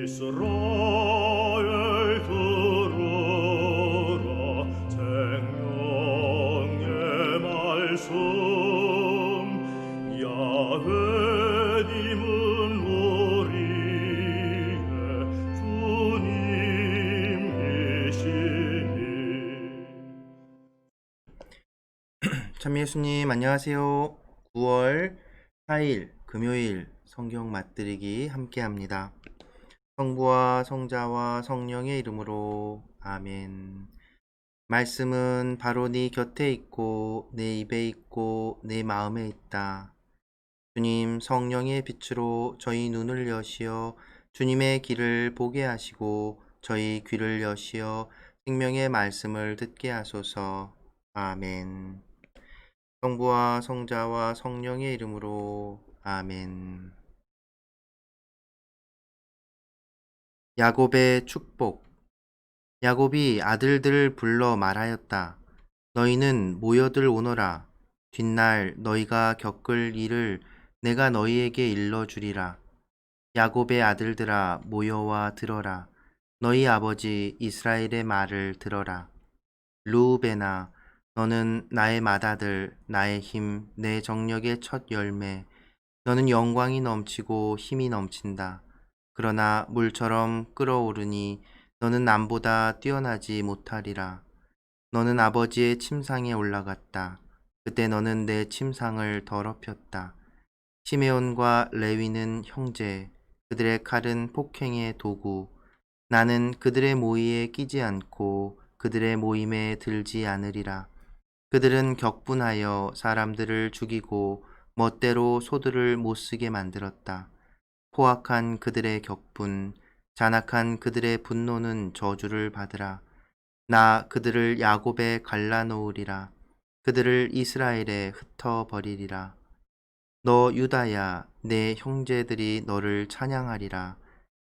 이스라엘 들으라 생명의 말씀 야훼님은 우리의 주님이시니. 참 예수님 안녕하세요. 9월 4일 금요일 성경 맛들이기 함께합니다. 성부와 성자와 성령의 이름으로 아멘. 말씀은 바로 네 곁에 있고 내 입에 있고 내 마음에 있다. 주님 성령의 빛으로 저희 눈을 여시어 주님의 길을 보게 하시고 저희 귀를 여시어 생명의 말씀을 듣게 하소서. 아멘. 성부와 성자와 성령의 이름으로 아멘. 야곱의 축복. 야곱이 아들들을 불러 말하였다. 너희는 모여들 오너라. 뒷날 너희가 겪을 일을 내가 너희에게 일러주리라. 야곱의 아들들아 모여와 들어라. 너희 아버지 이스라엘의 말을 들어라. 르우벤아 너는 나의 맏아들, 나의 힘, 내 정력의 첫 열매. 너는 영광이 넘치고 힘이 넘친다. 그러나 물처럼 끓어오르니 너는 남보다 뛰어나지 못하리라. 너는 아버지의 침상에 올라갔다. 그때 너는 내 침상을 더럽혔다. 시메온과 레위는 형제, 그들의 칼은 폭행의 도구. 나는 그들의 모의에 끼지 않고 그들의 모임에 들지 않으리라. 그들은 격분하여 사람들을 죽이고 멋대로 소들을 못쓰게 만들었다. 포악한 그들의 격분, 잔악한 그들의 분노는 저주를 받으라. 나 그들을 야곱에 갈라놓으리라. 그들을 이스라엘에 흩어버리리라. 너 유다야, 내 형제들이 너를 찬양하리라.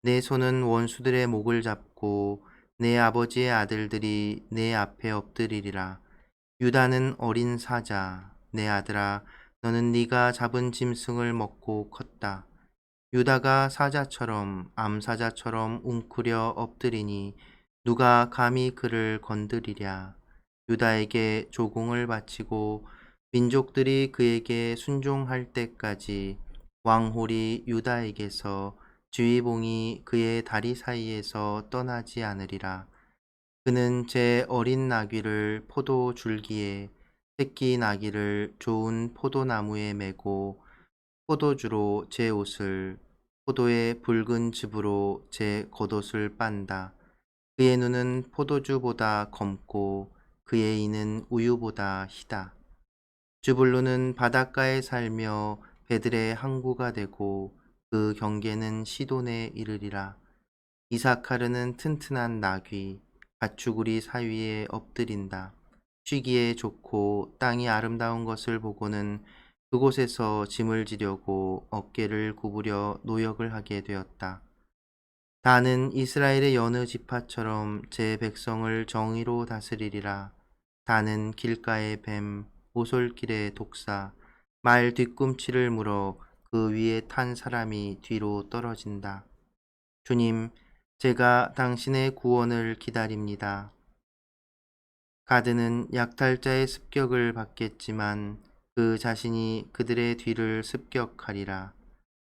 내 손은 원수들의 목을 잡고 내 아버지의 아들들이 내 앞에 엎드리리라. 유다는 어린 사자, 내 아들아, 너는 네가 잡은 짐승을 먹고 컸다. 유다가 사자처럼 암사자처럼 웅크려 엎드리니 누가 감히 그를 건드리랴. 유다에게 조공을 바치고 민족들이 그에게 순종할 때까지 왕홀이 유다에게서 지휘봉이 그의 다리 사이에서 떠나지 않으리라. 그는 제 어린 나귀를 포도 줄기에 새끼 나귀를 좋은 포도나무에 메고 포도주로 제 옷을 포도의 붉은 즙으로 제 겉옷을 빤다. 그의 눈은 포도주보다 검고 그의 이는 우유보다 희다. 즈불론은 바닷가에 살며 배들의 항구가 되고 그 경계는 시돈에 이르리라. 이사카르는 튼튼한 나귀, 밧주구리 사위에 엎드린다. 쉬기에 좋고 땅이 아름다운 것을 보고는 그곳에서 짐을 지려고 어깨를 구부려 노역을 하게 되었다. 다는 이스라엘의 여느 지파처럼 제 백성을 정의로 다스리리라. 다는 길가의 뱀, 오솔길의 독사, 말 뒤꿈치를 물어 그 위에 탄 사람이 뒤로 떨어진다. 주님, 제가 당신의 구원을 기다립니다. 가드는 약탈자의 습격을 받겠지만 그 자신이 그들의 뒤를 습격하리라.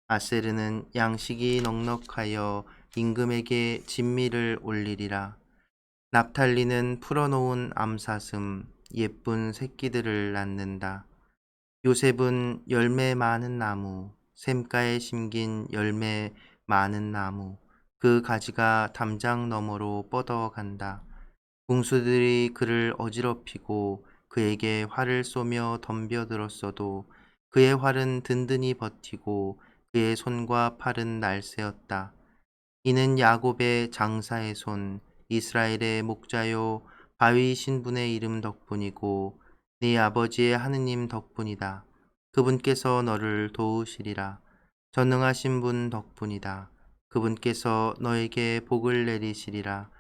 아세르는 양식이 넉넉하여 임금에게 진미를 올리리라. 납탈리는 풀어놓은 암사슴, 예쁜 새끼들을 낳는다. 요셉은 열매 많은 나무, 샘가에 심긴 열매 많은 나무, 그 가지가 담장 너머로 뻗어간다. 궁수들이 그를 어지럽히고 그에게 활을 쏘며 덤벼들었어도 그의 활은 든든히 버티고 그의 손과 팔은 날쌔었다. 이는 야곱의 장사의 손, 이스라엘의 목자요 바위 신분의 이름 덕분이고 네 아버지의 하느님 덕분이다. 그분께서 너를 도우시리라. 전능하신 분 덕분이다. 그분께서 너에게 복을 내리시리라.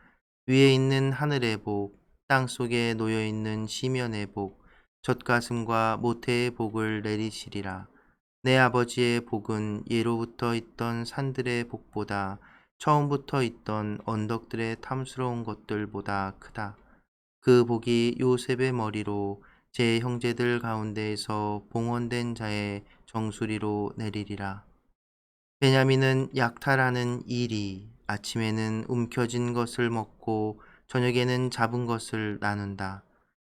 위에 있는 하늘의 복, 땅 속에 놓여 있는 시면의 복, 젖가슴과 모태의 복을 내리시리라. 내 아버지의 복은 예로부터 있던 산들의 복보다 처음부터 있던 언덕들의 탐스러운 것들보다 크다. 그 복이 요셉의 머리로 제 형제들 가운데에서 봉헌된 자의 정수리로 내리리라. 베냐민은 약탈하는 일이 아침에는 움켜진 것을 먹고 저녁에는 잡은 것을 나눈다.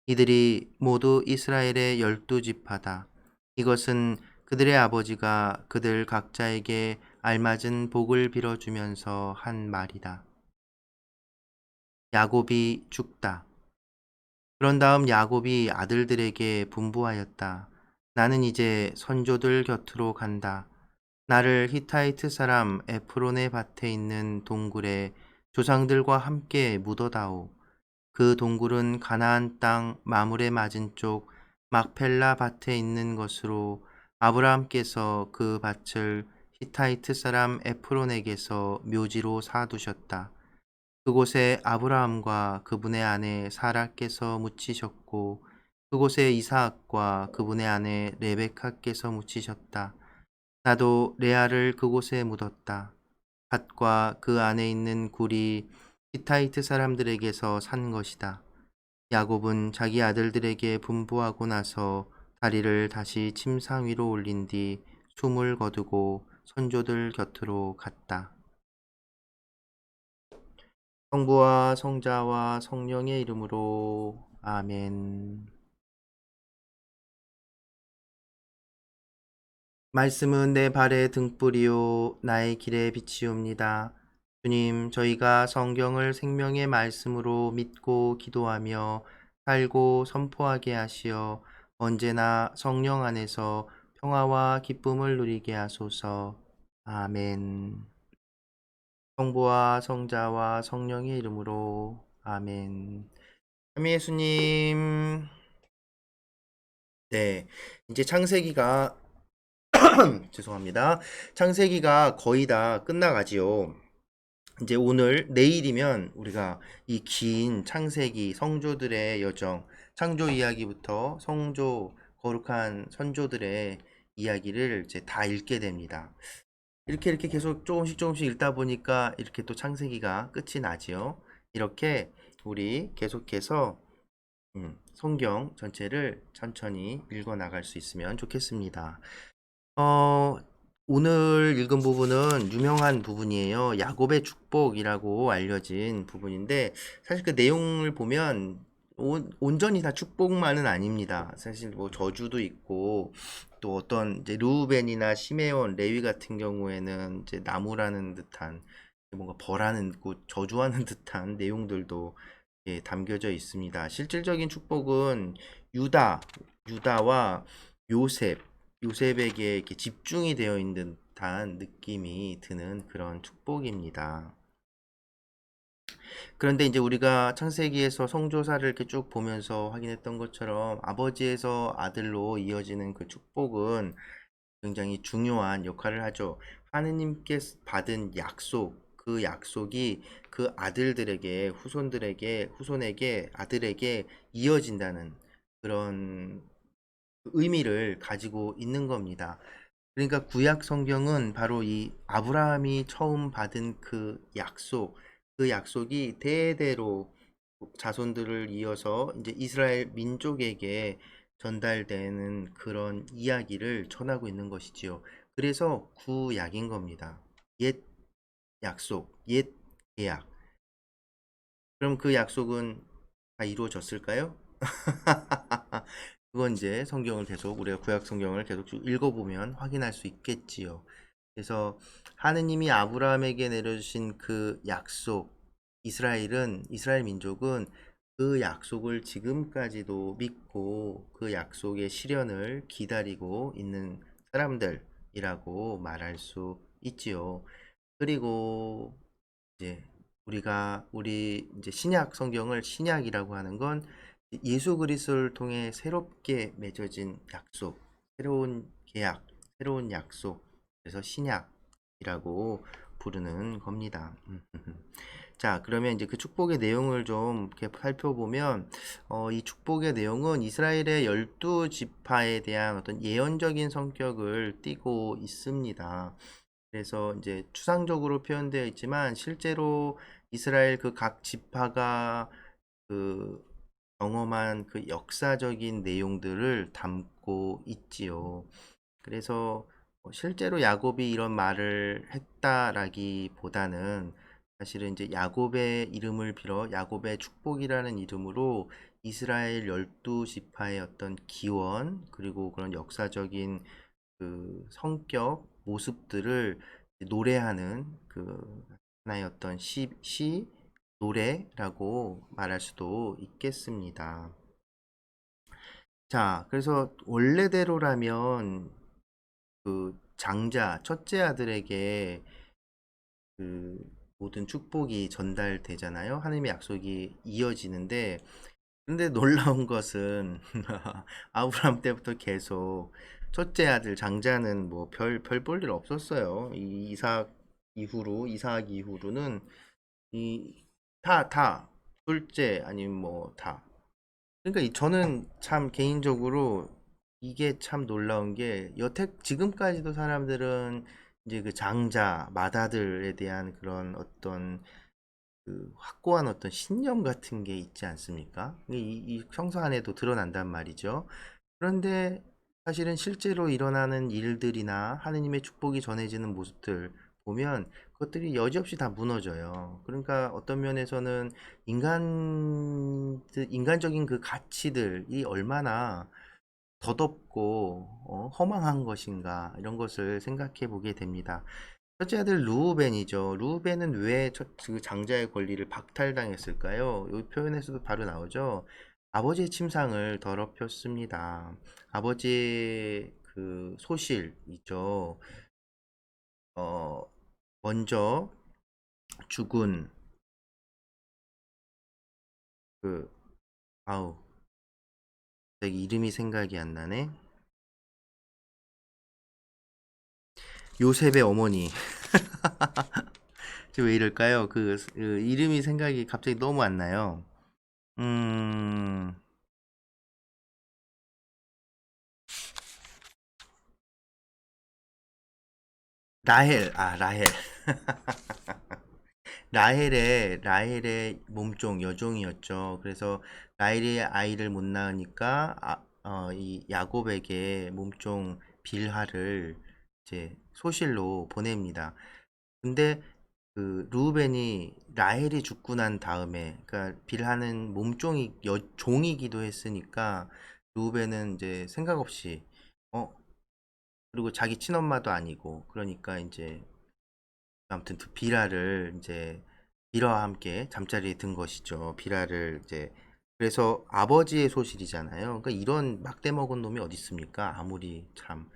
이들이 모두 이스라엘의 12지파다. 이것은 그들의 아버지가 그들 각자에게 알맞은 복을 빌어주면서 한 말이다. 야곱이 죽다. 그런 다음 야곱이 아들들에게 분부하였다. 나는 이제 선조들 곁으로 간다. 나를 히타이트 사람 에프론의 밭에 있는 동굴에 조상들과 함께 묻어다오. 그 동굴은 가나안 땅 마물에 맞은 쪽 막펠라 밭에 있는 것으로 아브라함께서 그 밭을 히타이트 사람 에프론에게서 묘지로 사두셨다. 그곳에 아브라함과 그분의 아내 사라께서 묻히셨고 그곳에 이삭과 그분의 아내 레베카께서 묻히셨다. 나도 레아를 그곳에 묻었다. 밭과 그 안에 있는 굴이 히타이트 사람들에게서 산 것이다. 야곱은 자기 아들들에게 분부하고 나서 다리를 다시 침상 위로 올린 뒤 숨을 거두고 선조들 곁으로 갔다. 성부와 성자와 성령의 이름으로 아멘. 말씀은 내 발의 등불이요 나의 길에 비치옵니다. 주님, 저희가 성경을 생명의 말씀으로 믿고 기도하며 살고 선포하게 하시어 언제나 성령 안에서 평화와 기쁨을 누리게 하소서. 아멘. 성부와 성자와 성령의 이름으로 아멘. 아멘. 예수님. 네, 이제 창세기가 죄송합니다. 창세기가 거의 다 끝나가지요. 이제 오늘 내일이면 우리가 이 긴 창세기 성조들의 여정, 창조 이야기부터 성조 거룩한 선조들의 이야기를 이제 다 읽게 됩니다. 이렇게 계속 조금씩 읽다 보니까 이렇게 또 창세기가 끝이 나지요. 이렇게 우리 계속해서 성경 전체를 천천히 읽어 나갈 수 있으면 좋겠습니다. 어, 오늘 읽은 부분은 유명한 부분이에요. 야곱의 축복이라고 알려진 부분인데, 사실 그 내용을 보면 온전히 다 축복만은 아닙니다. 사실 뭐 저주도 있고, 또 어떤 이제 르우벤이나 시메온, 레위 같은 경우에는 이제 나무라는 듯한 뭔가 벌하는 곳, 저주하는 듯한 내용들도 담겨져 있습니다. 실질적인 축복은 유다와 요셉, 요셉에게 이렇게 집중이 되어 있는 듯한 느낌이 드는 그런 축복입니다. 그런데 이제 우리가 창세기에서 성조사를 이렇게 쭉 보면서 확인했던 것처럼 아버지에서 아들로 이어지는 그 축복은 굉장히 중요한 역할을 하죠. 하느님께 받은 약속, 그 약속이 그 아들들에게, 후손에게, 아들에게 이어진다는 그런 의미를 가지고 있는 겁니다. 그러니까 구약 성경은 바로 이 아브라함이 처음 받은 그 약속, 그 약속이 대대로 자손들을 이어서 이제 이스라엘 민족에게 전달되는 그런 이야기를 전하고 있는 것이지요. 그래서 구약인 겁니다. 옛 약속, 옛 계약. 그럼 그 약속은 다 이루어졌을까요? 그건 이제 성경을 계속 우리가 구약 성경을 계속 쭉 읽어보면 확인할 수 있겠지요. 그래서 하느님이 아브라함에게 내려주신 그 약속, 이스라엘 민족은 그 약속을 지금까지도 믿고 그 약속의 실현을 기다리고 있는 사람들이라고 말할 수 있지요. 그리고 이제 우리 이제 신약 성경을 신약이라고 하는 건 예수 그리스도를 통해 새롭게 맺어진 약속, 새로운 계약, 새로운 약속. 그래서 신약이라고 부르는 겁니다. 자, 그러면 이제 그 축복의 내용을 좀 이렇게 살펴보면, 이 축복의 내용은 이스라엘의 12지파에 대한 어떤 예언적인 성격을 띠고 있습니다. 그래서 이제 추상적으로 표현되어 있지만 실제로 이스라엘 그 각 지파가 그 경험한 그 역사적인 내용들을 담고 있지요. 그래서 실제로 야곱이 이런 말을 했다라기보다는 사실은 이제 야곱의 이름을 빌어 야곱의 축복이라는 이름으로 이스라엘 12지파의 어떤 기원 그리고 그런 역사적인 그 성격 모습들을 노래하는 그 하나의 어떤 노래라고 말할 수도 있겠습니다. 자, 그래서 원래대로라면 그 장자, 첫째 아들에게 그 모든 축복이 전달되잖아요. 하나님의 약속이 이어지는데, 근데 놀라운 것은 아브라함 때부터 계속 첫째 아들 장자는 뭐 별 볼 일 없었어요. 이삭 이후로는 다 둘째 아니면 뭐 다. 그러니까 저는 참 개인적으로 이게 참 놀라운 게 여태 지금까지도 사람들은 이제 그 장자 맏아들에 대한 그런 어떤 그 확고한 어떤 신념 같은 게 있지 않습니까? 이 성서 안에도 드러난단 말이죠. 그런데 사실은 실제로 일어나는 일들이나 하느님의 축복이 전해지는 모습들 보면 그것들이 여지없이 다 무너져요. 그러니까 어떤 면에서는 인간적인 그 가치들이 얼마나 더덥고 허망한 것인가 이런 것을 생각해 보게 됩니다. 첫째 아들 루우벤이죠. 루우벤은 왜 그 장자의 권리를 박탈당했을까요? 이 표현에서도 바로 나오죠. 아버지의 침상을 더럽혔습니다. 아버지의 그 소실이죠. 어, 먼저 죽은 그 아우, 갑자기 이름이 생각이 안 나네. 요셉의 어머니. 왜 이럴까요? 그 이름이 생각이 갑자기 너무 안 나요. 음, 라헬. 라헬의 몸종 여종이었죠. 그래서 라헬이 아이를 못 낳으니까 이 야곱에게 몸종 빌하를 이제 소실로 보냅니다. 근데 그 루벤이 라헬이 죽고 난 다음에 그러니까 빌하는 몸종이 종이기도 했으니까 루벤은 이제 생각 없이 어 그리고 자기 친엄마도 아니고 그러니까 이제 아무튼 그 비라를 이제 비라와 함께 잠자리에 든 것이죠. 비라를 이제 그래서 아버지의 소실이잖아요. 그러니까 이런 막대 먹은 놈이 어디 있습니까? 아무리 참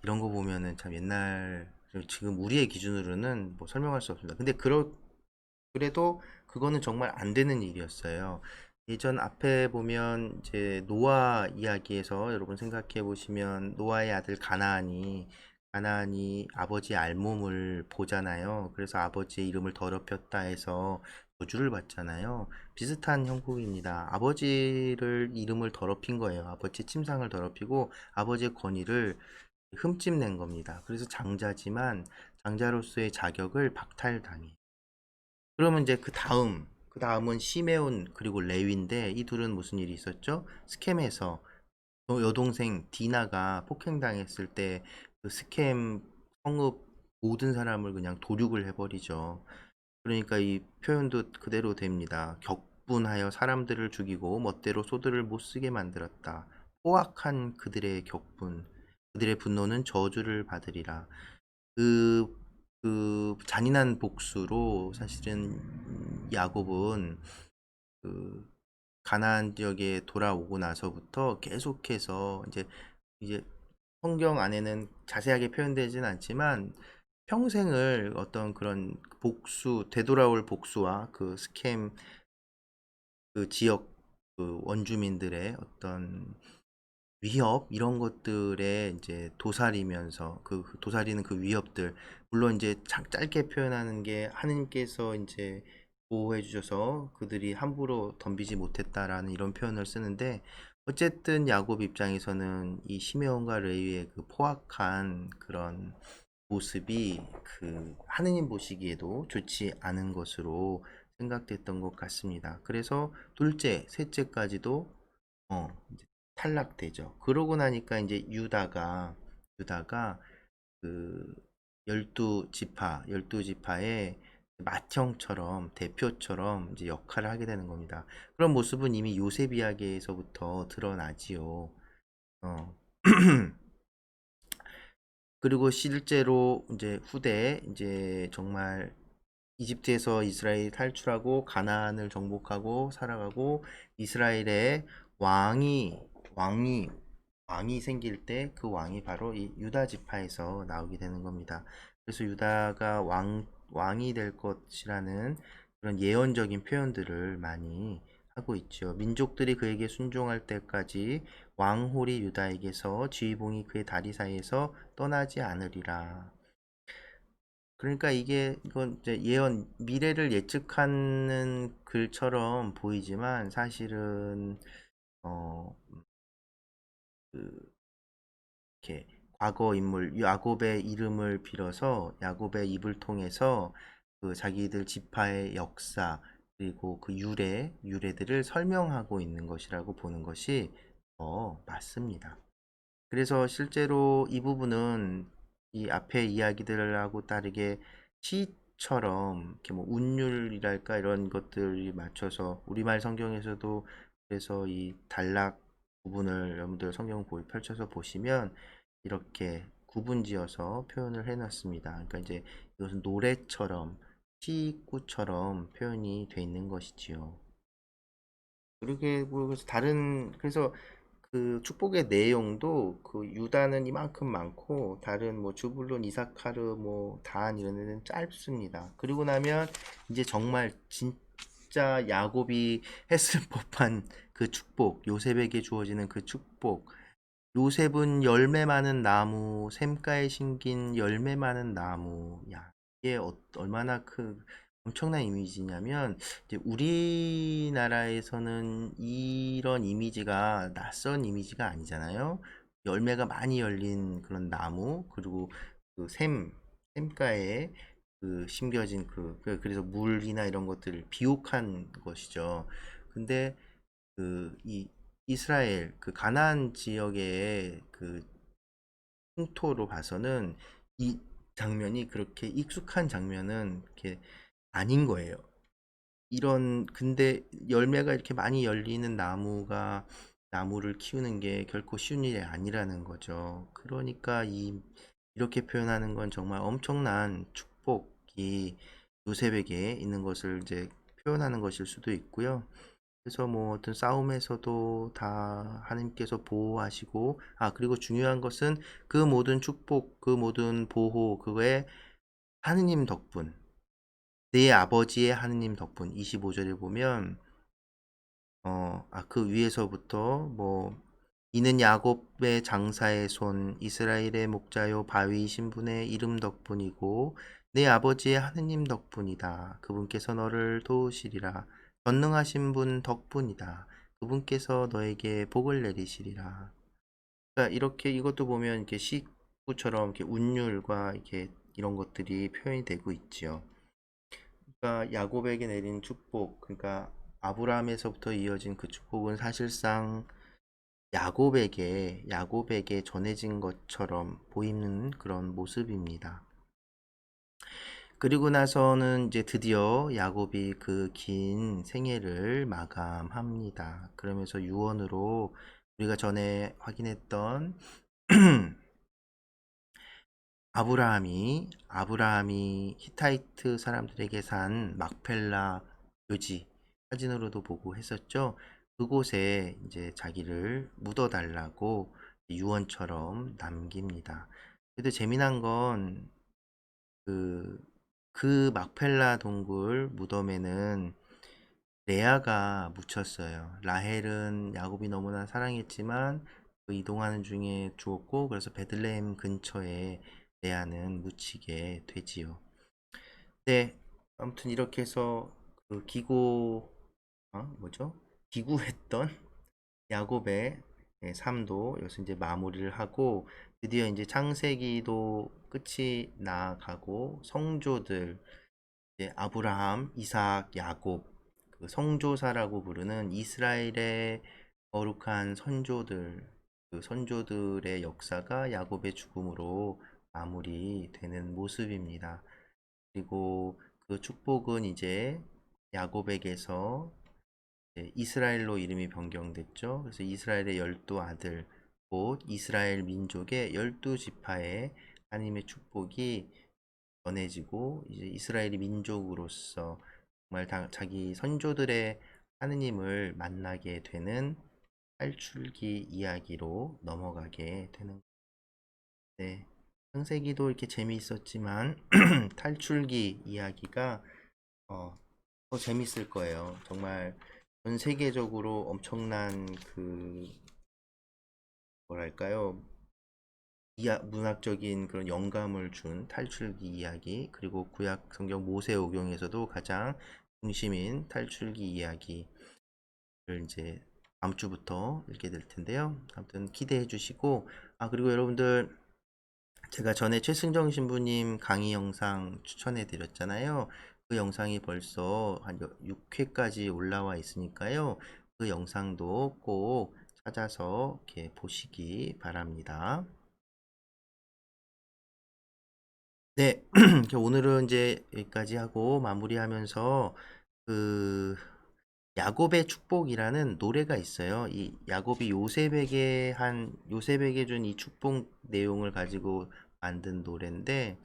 이런 거 보면은 참 옛날 지금 우리의 기준으로는 뭐 설명할 수 없습니다. 근데 그래도 그거는 정말 안 되는 일이었어요. 예전 앞에 보면 이제 노아 이야기에서 여러분 생각해 보시면 노아의 아들 가나안이 아버지의 알몸을 보잖아요. 그래서 아버지의 이름을 더럽혔다 해서 저주를 받잖아요. 비슷한 형국입니다. 아버지를 이름을 더럽힌 거예요. 아버지의 침상을 더럽히고 아버지의 권위를 흠집낸 겁니다. 그래서 장자지만 장자로서의 자격을 박탈당해. 그러면 이제 그 다음은 시메온 그리고 레위인데 이 둘은 무슨 일이 있었죠? 스켐에서 여동생 디나가 폭행당했을 때 그 스켐 성읍 모든 사람을 그냥 도륙을 해버리죠. 그러니까 이 표현도 그대로 됩니다. 격분하여 사람들을 죽이고 멋대로 소들을 못 쓰게 만들었다. 포악한 그들의 격분, 그들의 분노는 저주를 받으리라. 그, 그 잔인한 복수로 사실은 야곱은 그 가나안 지역에 돌아오고 나서부터 계속해서 이제 성경 안에는 자세하게 표현되지는 않지만 평생을 어떤 그런 되돌아올 복수와 그 스캠 그 지역 그 원주민들의 어떤 위협 이런 것들에 이제 도사리면서 그 도사리는 그 위협들 물론 이제 짧게 표현하는 게 하느님께서 이제 보호해 주셔서 그들이 함부로 덤비지 못했다라는 이런 표현을 쓰는데 어쨌든 야곱 입장에서는 이 시메온과 레위의 그 포악한 그런 모습이 그 하느님 보시기에도 좋지 않은 것으로 생각됐던 것 같습니다. 그래서 둘째, 셋째까지도 이제 탈락되죠. 그러고 나니까 이제 유다가 그 열두 지파의 맏형처럼 대표처럼 이제 역할을 하게 되는 겁니다. 그런 모습은 이미 요셉 이야기에서부터 드러나지요. 어. 그리고 실제로 이제 후대 이제 정말 이집트에서 이스라엘이 탈출하고 가나안을 정복하고 살아가고 이스라엘의 왕이 왕이 왕이 생길 때 그 왕이 바로 이 유다 지파에서 나오게 되는 겁니다. 그래서 유다가 왕이 될 것이라는 그런 예언적인 표현들을 많이 하고 있죠. 민족들이 그에게 순종할 때까지 왕홀이 유다에게서 지휘봉이 그의 다리 사이에서 떠나지 않으리라. 그러니까 이건 이제 예언 미래를 예측하는 글처럼 보이지만 사실은 어, 그 이렇게 과거 인물 야곱의 이름을 빌어서 야곱의 입을 통해서 그 자기들 지파의 역사 그리고 그 유래들을 설명하고 있는 것이라고 보는 것이 더 맞습니다. 그래서 실제로 이 부분은 이 앞에 이야기들하고 다르게 시처럼 이렇게 뭐 운율이랄까 이런 것들이 맞춰서 우리말 성경에서도 그래서 이 단락 부분을 여러분들 성경 펼쳐서 보시면 이렇게 구분지어서 표현을 해놨습니다. 그러니까 이제 이것은 노래처럼 시구처럼 표현이 돼 있는 것이지요. 그렇게 그래서 그래서 그 축복의 내용도 그 유다는 이만큼 많고 다른 뭐 주불론 이사카르 뭐 단 이런 데는 짧습니다. 그리고 나면 이제 정말 진짜 야곱이 했을 법한 그 축복, 요셉에게 주어지는 그 축복. 요셉은 열매 많은 나무, 샘가에 심긴 열매 많은 나무. 야, 이게 얼마나 엄청난 이미지냐면, 이제 우리나라에서는 이런 이미지가 낯선 이미지가 아니잖아요. 열매가 많이 열린 그런 나무, 그리고 그 샘가에 심겨진 그래서 물이나 이런 것들을 비옥한 것이죠. 근데 이 이스라엘 그 가나안 지역의 그 풍토로 봐서는 이 장면이 그렇게 익숙한 장면은 이렇게 아닌 거예요. 근데 열매가 이렇게 많이 열리는 나무를 키우는 게 결코 쉬운 일이 아니라는 거죠. 그러니까 이렇게 표현하는 건 정말 엄청난 축복이 요셉에게 있는 것을 이제 표현하는 것일 수도 있고요. 그래서 뭐 어떤 싸움에서도 다 하나님께서 보호하시고, 그리고 중요한 것은 그 모든 축복, 그 모든 보호, 그거에 하느님 덕분, 내 아버지의 하느님 덕분, 25절에 보면, 그 위에서부터 뭐, 이는 야곱의 장사의 손, 이스라엘의 목자요 바위 신분의 이름 덕분이고, 내 아버지의 하느님 덕분이다. 그분께서 너를 도우시리라. 전능하신 분 덕분이다. 그분께서 너에게 복을 내리시리라. 그러니까 이렇게 이것도 보면 이렇게 시구처럼 이렇게 운율과 이렇게 이런 것들이 표현이 되고 있지요. 그러니까 야곱에게 내린 축복, 그러니까 아브라함에서부터 이어진 그 축복은 사실상 야곱에게 전해진 것처럼 보이는 그런 모습입니다. 그리고 나서는 이제 드디어 야곱이 그 긴 생애를 마감합니다. 그러면서 유언으로 우리가 전에 확인했던 아브라함이 히타이트 사람들에게 산 막펠라 묘지 사진으로도 보고 했었죠. 그곳에 이제 자기를 묻어달라고 유언처럼 남깁니다. 그래도 재미난 건 그 막펠라 동굴 무덤에는 레아가 묻혔어요. 라헬은 야곱이 너무나 사랑했지만 그 이동하는 중에 죽었고 그래서 베들레헴 근처에 레아는 묻히게 되지요. 네, 아무튼 이렇게 해서 그 기구했던 야곱의 삶도 여기서 이제 마무리를 하고 드디어 이제 창세기도 끝이 나가고 성조들 이제 아브라함, 이삭, 야곱 그 성조사라고 부르는 이스라엘의 거룩한 선조들 그 선조들의 역사가 야곱의 죽음으로 마무리되는 모습입니다. 그리고 그 축복은 이제 야곱에게서 이스라엘로 이름이 변경됐죠. 그래서 이스라엘의 12아들, 곧 이스라엘 민족의 12지파에 하나님의 축복이 전해지고 이제 이스라엘이 민족으로서 정말 자기 선조들의 하느님을 만나게 되는 탈출기 이야기로 넘어가게 되는 네. 창세기도 이렇게 재미있었지만 탈출기 이야기가 더 재밌을 거예요. 정말 전 세계적으로 엄청난 그 뭐랄까요? 문학적인 그런 영감을 준 탈출기 이야기 그리고 구약 성경 모세오경에서도 가장 중심인 탈출기 이야기를 이제 다음 주부터 읽게 될 텐데요. 아무튼 기대해 주시고 그리고 여러분들 제가 전에 최승정 신부님 강의 영상 추천해 드렸잖아요. 그 영상이 벌써 한 6회까지 올라와 있으니까요. 그 영상도 꼭 찾아서 이렇게 보시기 바랍니다. 네, 오늘은 이제 여기까지 하고 마무리하면서 그 야곱의 축복이라는 노래가 있어요. 이 야곱이 요셉에게 준 이 축복 내용을 가지고 만든 노래인데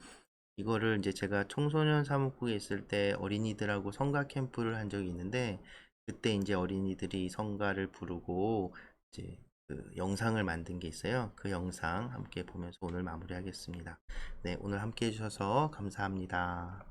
이거를 이제 제가 청소년 사목국에 있을 때 어린이들하고 성가 캠프를 한 적이 있는데 그때 이제 어린이들이 성가를 부르고 이제 그 영상을 만든 게 있어요. 그 영상 함께 보면서 오늘 마무리하겠습니다. 네, 오늘 함께 해주셔서 감사합니다.